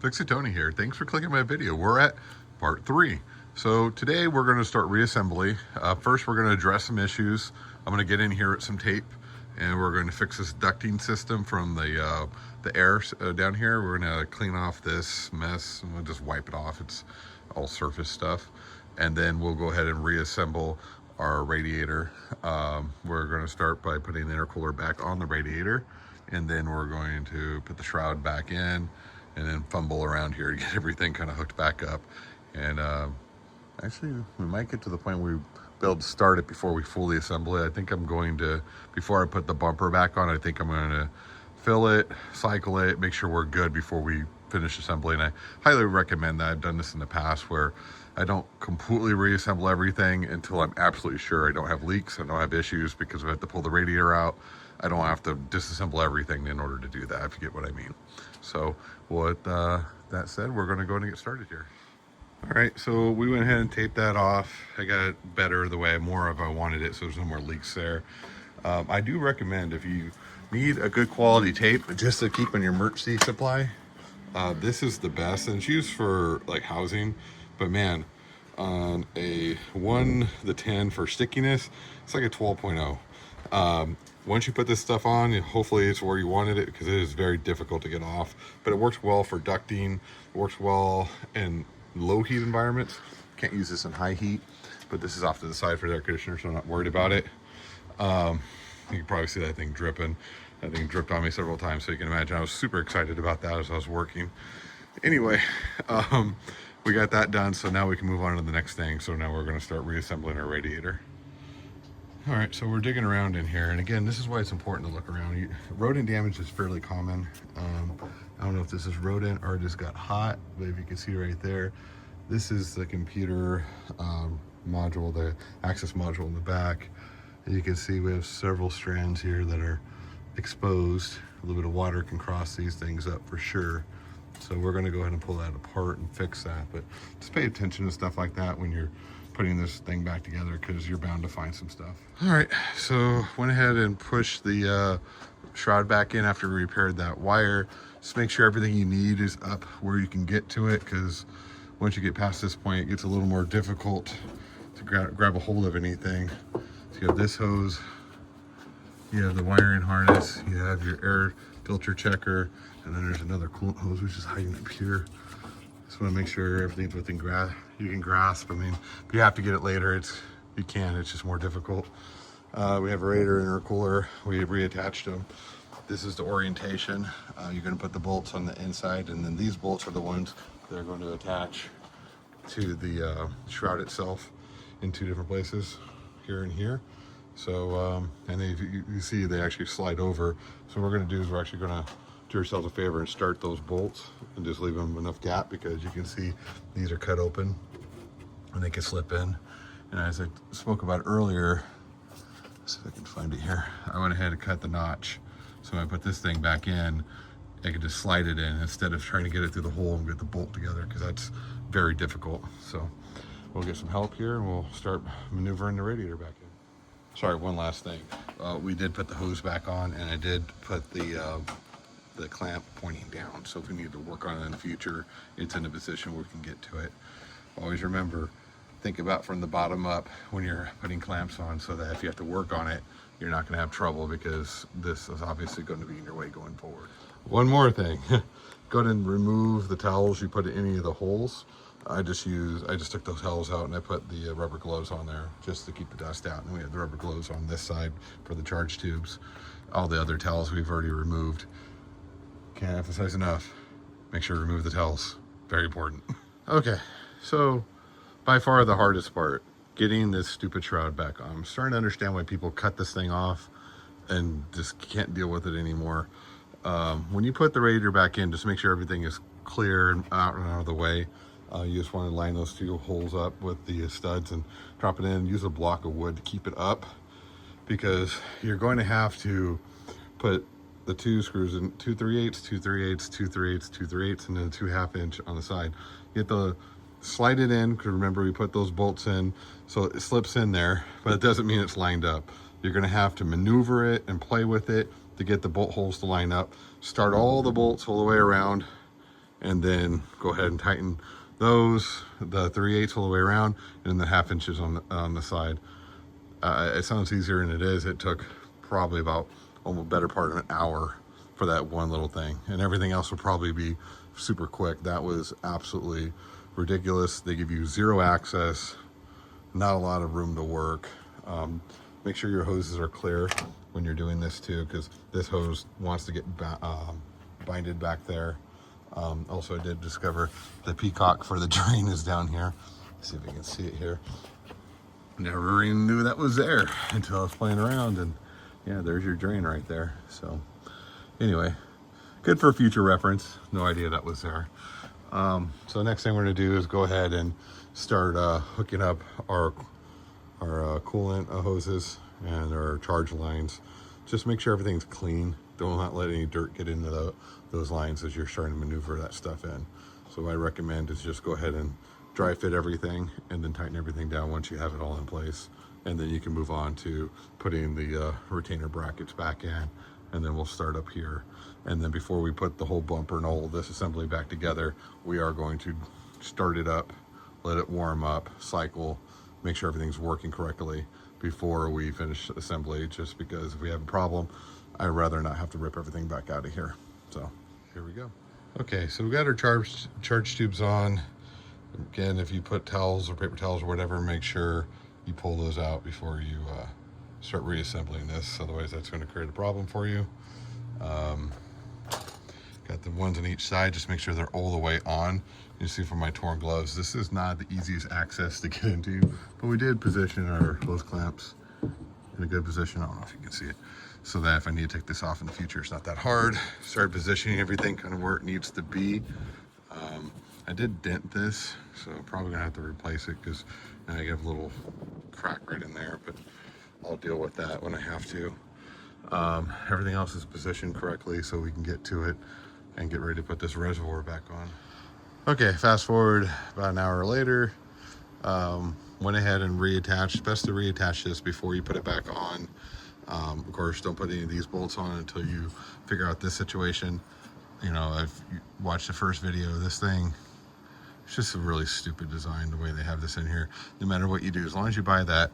Fix-It Tony here. Thanks for clicking my video. We're at part 3. So today we're going to start reassembly. First we're going to address some issues. I'm going to get in here with some tape and we're going to fix this ducting system from the air down here. We're going to clean off this mess and we'll just wipe it off. It's all surface stuff. And then we'll go ahead and reassemble our radiator. We're going to start by putting the intercooler back on the radiator, and then we're going to put the shroud back in and then fumble around here to get everything kind of hooked back up. And actually we might get to the point where we be able to start it before we fully assemble it. I think I'm going to, before I put the bumper back on, I think I'm going to fill it, cycle it, make sure we're good before we finish assembly. And I highly recommend that. I've done this in the past where I don't completely reassemble everything until I'm absolutely sure I don't have leaks, I don't have issues, because if I have to pull the radiator out, I don't have to disassemble everything in order to do that, if you get what I mean. So with that said, we're going to go and get started here. All right, so we went ahead and taped that off. I got it better the way more of I wanted it, so there's no more leaks there. I do recommend, if you need a good quality tape just to keep in your emergency supply, this is the best, and it's used for like housing. But man, on a 1-10 for stickiness, it's like a 12.0. Once you put this stuff on, hopefully it's where you wanted it, because it is very difficult to get off. But it works well for ducting, it works well in low heat environments. Can't use this in high heat, but this is off to the side for the air conditioner, so I'm not worried about it. You can probably see that thing dripping. That thing dripped on me several times, so you can imagine I was super excited about that as I was working. Anyway, we got that done, so now we can move on to the next thing. So now we're going to start reassembling our radiator. All right, so we're digging around in here, and again, this is why it's important to look around. Rodent damage is fairly common. I don't know if this is rodent or just got hot, but if you can see right there, this is the computer module, the access module in the back. And you can see we have several strands here that are exposed. A little bit of water can cross these things up for sure. So we're going to go ahead and pull that apart and fix that. But just pay attention to stuff like that when you're putting this thing back together, because you're bound to find some stuff. All right, so went ahead and pushed the shroud back in after we repaired that wire. Just make sure everything you need is up where you can get to it, because once you get past this point, it gets a little more difficult to grab a hold of anything. So you have this hose, you have the wiring harness, you have your air filter checker, and then there's another coolant hose which is hiding up here. Just want to make sure everything's within you can grasp. I mean, if you have to get it later, you can. It's just more difficult. We have a radiator and intercooler. We have reattached them. This is the orientation. You're going to put the bolts on the inside, and then these bolts are the ones that are going to attach to the shroud itself in 2 different places, here and here. So, and you see they actually slide over. So what we're going to do is we're actually going to do ourselves a favor and start those bolts and just leave them enough gap, because you can see these are cut open and they can slip in. And as I spoke about earlier, let's see if I can find it here, I went ahead and cut the notch. So when I put this thing back in, I can just slide it in instead of trying to get it through the hole and get the bolt together, because that's very difficult. So we'll get some help here and we'll start maneuvering the radiator back in. Sorry, one last thing. We did put the hose back on, and I did put the clamp pointing down. So if we need to work on it in the future, it's in a position where we can get to it. Always remember, think about from the bottom up when you're putting clamps on, so that if you have to work on it, you're not going to have trouble, because this is obviously going to be in your way going forward. One more thing, go ahead and remove the towels you put in any of the holes. I just took those towels out and I put the rubber gloves on there just to keep the dust out. And we have the rubber gloves on this side for the charge tubes. All the other towels we've already removed. Can't emphasize enough, make sure to remove the towels. Very important. Okay, so by far the hardest part, getting this stupid shroud back on. I'm starting to understand why people cut this thing off and just can't deal with it anymore. When you put the radiator back in, just make sure everything is clear and out of the way. You just want to line those 2 holes up with the studs and drop it in. Use a block of wood to keep it up, because you're going to have to put the 2 screws in, 2 3/8, 2 3/8, 2 3/8, 2 3/8, and then a 2 1/2 inch on the side. You have to slide it in, because remember we put those bolts in, so it slips in there, but it doesn't mean it's lined up. You're going to have to maneuver it and play with it to get the bolt holes to line up. Start all the bolts all the way around and then go ahead and tighten those, the 3/8 all the way around, and the 1/2 inches on the side. It sounds easier than it is. It took probably about almost better part of an hour for that one little thing, and everything else will probably be super quick. That was absolutely ridiculous. They give you 0 access, not a lot of room to work. Make sure your hoses are clear when you're doing this too, because this hose wants to get binded back there. Also, I did discover the peacock for the drain is down here. Let's see if you can see it here. Never even knew that was there until I was playing around, and yeah, there's your drain right there. So anyway, good for future reference. No idea that was there. So the next thing we're going to do is go ahead and start hooking up our coolant hoses and our charge lines. Just make sure everything's clean. Don't not let any dirt get into those lines as you're starting to maneuver that stuff in. So what I recommend is just go ahead and dry fit everything and then tighten everything down once you have it all in place. And then you can move on to putting the retainer brackets back in, and then we'll start up here. And then before we put the whole bumper and all of this assembly back together, we are going to start it up, let it warm up, cycle, make sure everything's working correctly before we finish assembly, just because if we have a problem, I'd rather not have to rip everything back out of here. So here we go. Okay, so we got our charge tubes on. Again, if you put towels or paper towels or whatever, make sure you pull those out before you start reassembling this. Otherwise, that's going to create a problem for you. Got the ones on each side. Just make sure they're all the way on. You see from my torn gloves, this is not the easiest access to get into, but we did position our hose clamps in a good position. I don't know if you can see it, so that if I need to take this off in the future, it's not that hard. Start positioning everything kind of where it needs to be. I did dent this, so I'm probably gonna have to replace it because now I have a little crack right in there, but I'll deal with that when I have to. Everything else is positioned correctly so we can get to it and get ready to put this reservoir back on. Okay, fast forward about an hour later. Went ahead and reattached. Best to reattach this before you put it back on. Of course, don't put any of these bolts on until you figure out this situation. You know, if you watched the first video of this thing, it's just a really stupid design the way they have this in here. No matter what you do, as long as you buy that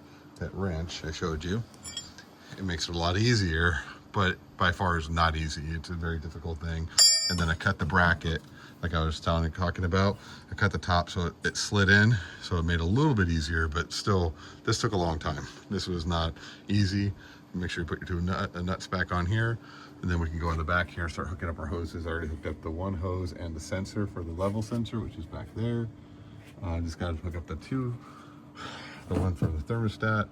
wrench I showed you, it makes it a lot easier, but by far is not easy. It's a very difficult thing. And then I cut the bracket, like I was talking about. I cut the top so it slid in, so it made it a little bit easier, but still, this took a long time. This was not easy. Make sure you put your nuts back on here, and then we can go in the back here and start hooking up our hoses. I already hooked up the one hose and the sensor for the level sensor, which is back there. I just got to hook up the one for the thermostat,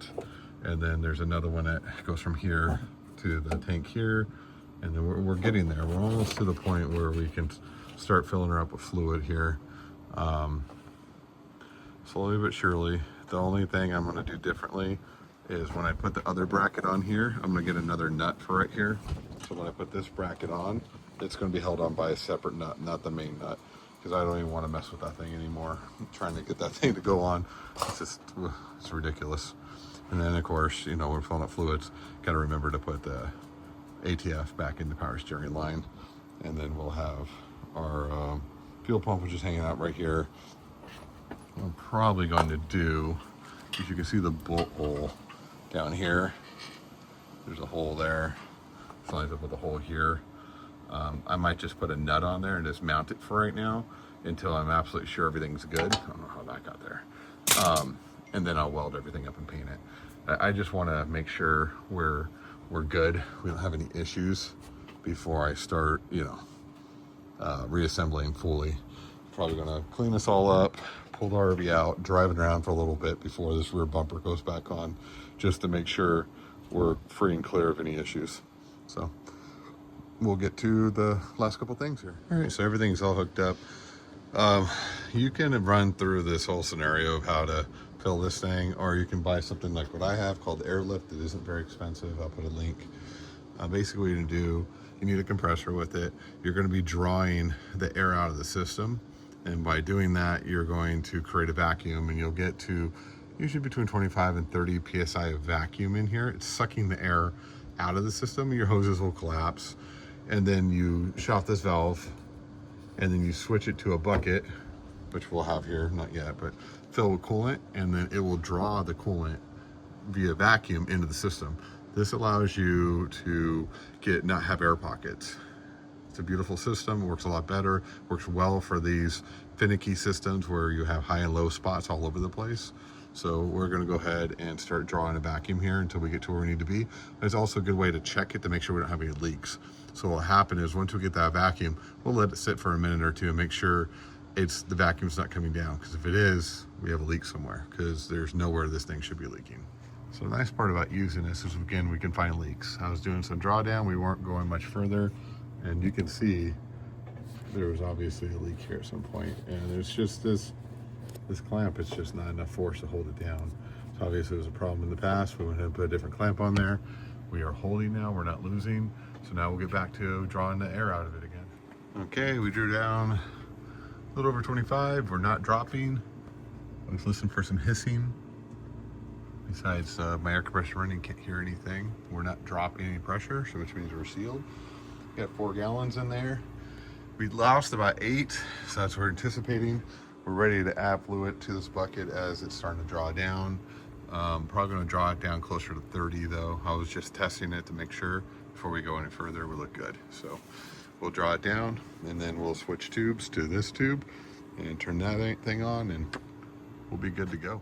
and then there's another one that goes from here to the tank here, and then we're getting there. We're almost to the point where we can start filling her up with fluid here. Slowly but surely. The only thing I'm going to do differently is when I put the other bracket on here, I'm going to get another nut for right here. So when I put this bracket on, it's going to be held on by a separate nut, not the main nut, because I don't even want to mess with that thing anymore. I'm trying to get that thing to go on. It's ridiculous. And then of course, you know, we're filling up fluids, got to remember to put the ATF back in the power steering line. And then we'll have our fuel pump, which is hanging out right here. What I'm probably going to do, as you can see the bolt hole down here, there's a hole there, it lines up with a hole here. I might just put a nut on there and just mount it for right now until I'm absolutely sure everything's good. I don't know how that got there. And then I'll weld everything up and paint it. I just want to make sure we're good, we don't have any issues before I start, you know, reassembling fully. Probably gonna clean this all up, pull the RV out, drive it around for a little bit before this rear bumper goes back on, just to make sure we're free and clear of any issues. So we'll get to the last couple things here. All right, so everything's all hooked up. You can run through this whole scenario of how to fill this thing, or you can buy something like what I have called Airlift. It isn't very expensive. I'll put a link. Basically what you're gonna do, you need a compressor with it. You're gonna be drawing the air out of the system. And by doing that, you're going to create a vacuum, and you'll get to usually between 25 and 30 PSI of vacuum in here. It's sucking the air out of the system. Your hoses will collapse. And then you shut off this valve, and then you switch it to a bucket, which we'll have here, not yet, but fill with coolant, and then it will draw the coolant via vacuum into the system. This allows you to not have air pockets. It's a beautiful system, works a lot better, works well for these finicky systems where you have high and low spots all over the place. So we're gonna go ahead and start drawing a vacuum here until we get to where we need to be. It's also a good way to check it to make sure we don't have any leaks. So what'll happen is once we get that vacuum, we'll let it sit for a minute or two and make sure the vacuum's not coming down, because if it is, we have a leak somewhere, because there's nowhere this thing should be leaking. So the nice part about using this is, again, we can find leaks. I was doing some drawdown, we weren't going much further, and you can see there was obviously a leak here at some point, and there's just this clamp, it's just not enough force to hold it down. So obviously it was a problem in the past. We went ahead and put a different clamp on there. We are holding now, we're not losing. So now we'll get back to drawing the air out of it again. Okay, we drew down a little over 25. We're not dropping. Let's listen for some hissing. Besides my air compressor running, can't hear anything. We're not dropping any pressure, so which means we're sealed. Got 4 gallons in there. We lost about 8, so that's what we're anticipating. We're ready to add fluid to this bucket as it's starting to draw down. Probably gonna draw it down closer to 30 though. I was just testing it to make sure before we go any further we look good. So we'll draw it down, and then we'll switch tubes to this tube and turn that thing on, and we'll be good to go.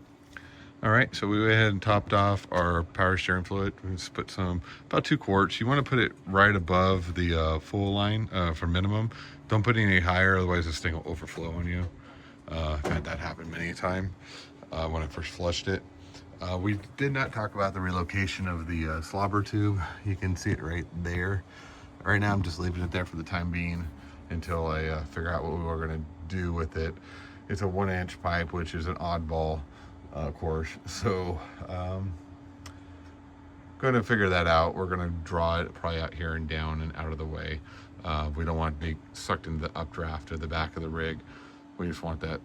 All right, so we went ahead and topped off our power steering fluid. We just put about 2 quarts. You want to put it right above the full line for minimum. Don't put any higher, otherwise this thing will overflow on you. I've had that happen many a time when I first flushed it. We did not talk about the relocation of the slobber tube. You can see it right there. Right now I'm just leaving it there for the time being until I figure out what we were going to do with it. It's a 1-inch pipe, which is an oddball, of course. So going to figure that out. We're going to draw it probably out here and down and out of the way. We don't want to be sucked into the updraft of the back of the rig. We just want that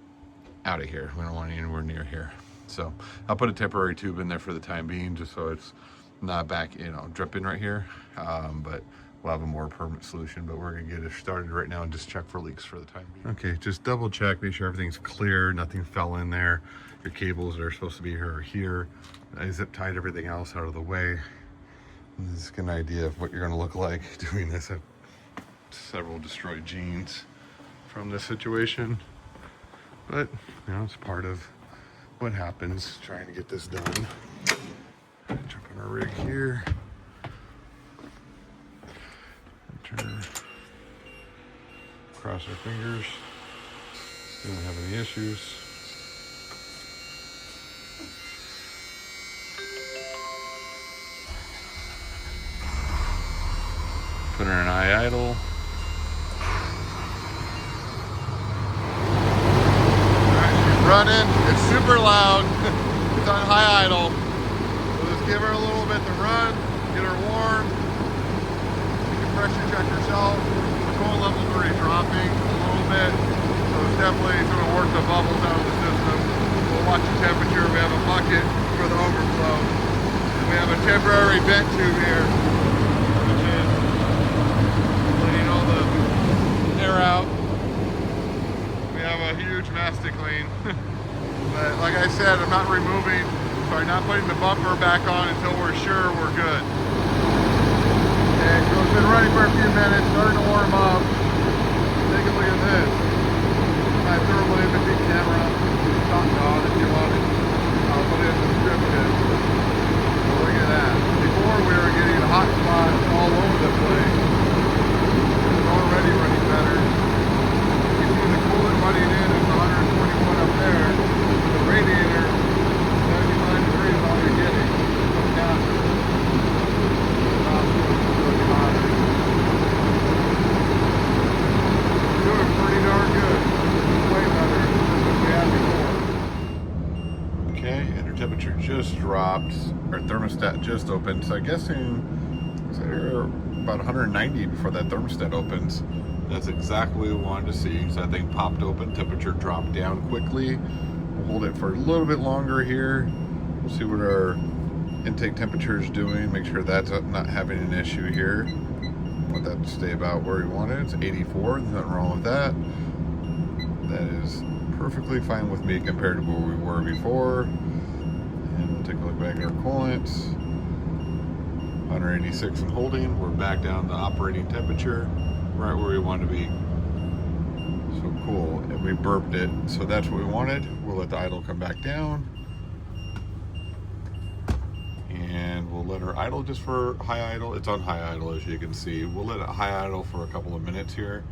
out of here. We don't want it anywhere near here. So I'll put a temporary tube in there for the time being, just so it's not back, dripping right here. But we'll have a more permanent solution. But we're gonna get it started right now and just check for leaks for the time being. Okay, just double check, make sure everything's clear, nothing fell in there. Your cables that are supposed to be here are here. I zip tied everything else out of the way. And this is an idea of what you're gonna look like doing this. I have several destroyed jeans from this situation. But, it's part of what happens trying to get this done. Jump on our rig here. Turn. Cross our fingers. We don't have any issues. Put her in eye idle. Running, it's super loud, it's on high idle. We'll just give her a little bit to run, get her warm. You can pressure check yourself. The coolant level's already dropping a little bit, so it's definitely going to work the bubbles out of the system. We'll watch the temperature. We have a bucket for the overflow. And we have a temporary vent tube here, which is letting all the air out. We have a huge mess to clean. But like I said, I'm not not putting the bumper back on until we're sure we're good. Okay, so it's been running for a few minutes, starting to warm up. Take a look at this. My thermal imaging camera. Talk on if you want it. I'll put it in the description. So look at that. Before we were getting hot spots all over the place. It's already running better. You see the coolant running in at 121 up there. The radiator, 79 degrees is all you're getting. Come down. Doing pretty darn good. Way better than we had before. Okay, and our temperature just dropped. Our thermostat just opened. So I'm guessing about 190 before that thermostat opens. That's exactly what we wanted to see. So that thing popped open, temperature dropped down quickly. We'll hold it for a little bit longer here. We'll see what our intake temperature is doing. Make sure that's not having an issue here. Want that to stay about where we want it. It's 84, there's nothing wrong with that. that is perfectly fine with me compared to where we were before. And we'll take a look back at our coolants. 186 and holding. We're back down to operating temperature, right where we want to be. So cool. And we burped it, so that's what we wanted. We'll let the idle come back down. And we'll let her idle just for high idle. It's on high idle, as you can see. We'll let it high idle for a couple of minutes here,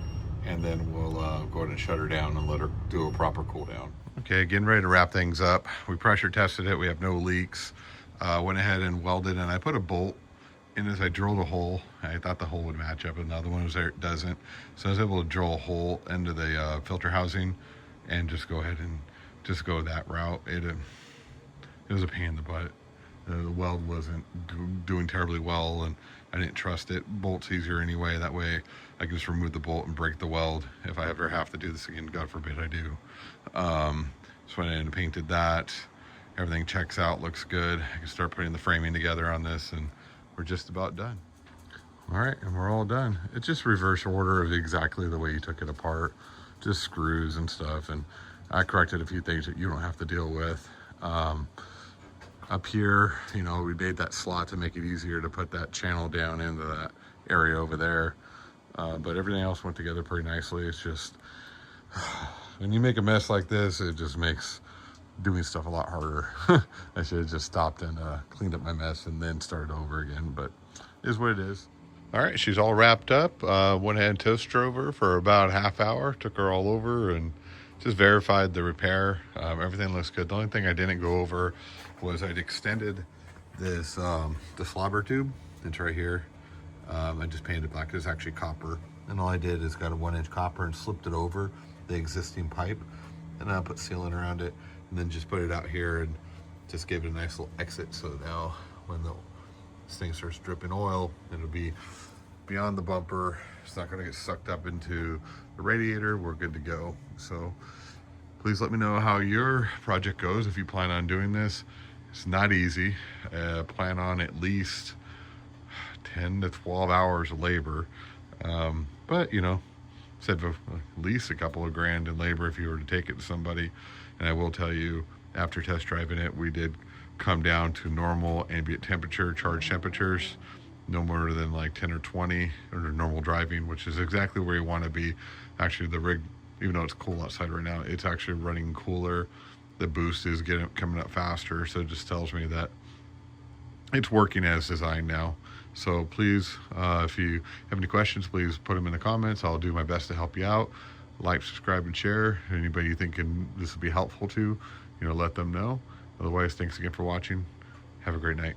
and then we'll go ahead and shut her down and let her do a proper cool down. Okay, getting ready to wrap things up. We pressure tested it. We have no leaks. Went ahead and welded, and I put a bolt in as I drilled a hole. I thought the hole would match up, and the other one was there. It doesn't. So I was able to drill a hole into the filter housing and just go ahead and just go that route. It was a pain in the butt. The weld wasn't doing terribly well, and I didn't trust it. Bolt's easier anyway. That way I can just remove the bolt and break the weld if I ever have to do this again. God forbid I do. So I painted that. Everything checks out, looks good. I can start putting the framing together on this, and we're just about done. All right, and we're all done. It's just reverse order of exactly the way you took it apart. Just screws and stuff, and I corrected a few things that you don't have to deal with. Up here, you know, we made that slot to make it easier to put that channel down into that area over there. But everything else went together pretty nicely. It's just, when you make a mess like this, it just makes doing stuff a lot harder. I should have just stopped and cleaned up my mess and then started over again, but it is what it is. All right, she's all wrapped up. Went ahead and toast drove her for about a half hour, took her all over and just verified the repair. Everything looks good. The only thing I didn't go over was I'd extended this the slobber tube. It's right here. I just painted it black. It's actually copper, and all I did is got a 1-inch copper and slipped it over the existing pipe, and I put sealant around it, and then just put it out here and just gave it a nice little exit. So now when this thing starts dripping oil, it'll be beyond the bumper. It's not going to get sucked up into the radiator. We're good to go. So please let me know how your project goes if you plan on doing this. It's not easy. Plan on at least 10 to 12 hours of labor. But, you know, said at least a couple of grand in labor if you were to take it to somebody. And I will tell you, after test driving it, we did come down to normal ambient temperature, charge temperatures, no more than like 10 or 20 under normal driving, which is exactly where you want to be. Actually, the rig, even though it's cool outside right now, it's actually running cooler. The boost is coming up faster, so it just tells me that it's working as designed now. So please, if you have any questions, please put them in the comments. I'll do my best to help you out. Like, subscribe, and share. Anybody you think this will be helpful to, you know, let them know. Otherwise, thanks again for watching. Have a great night.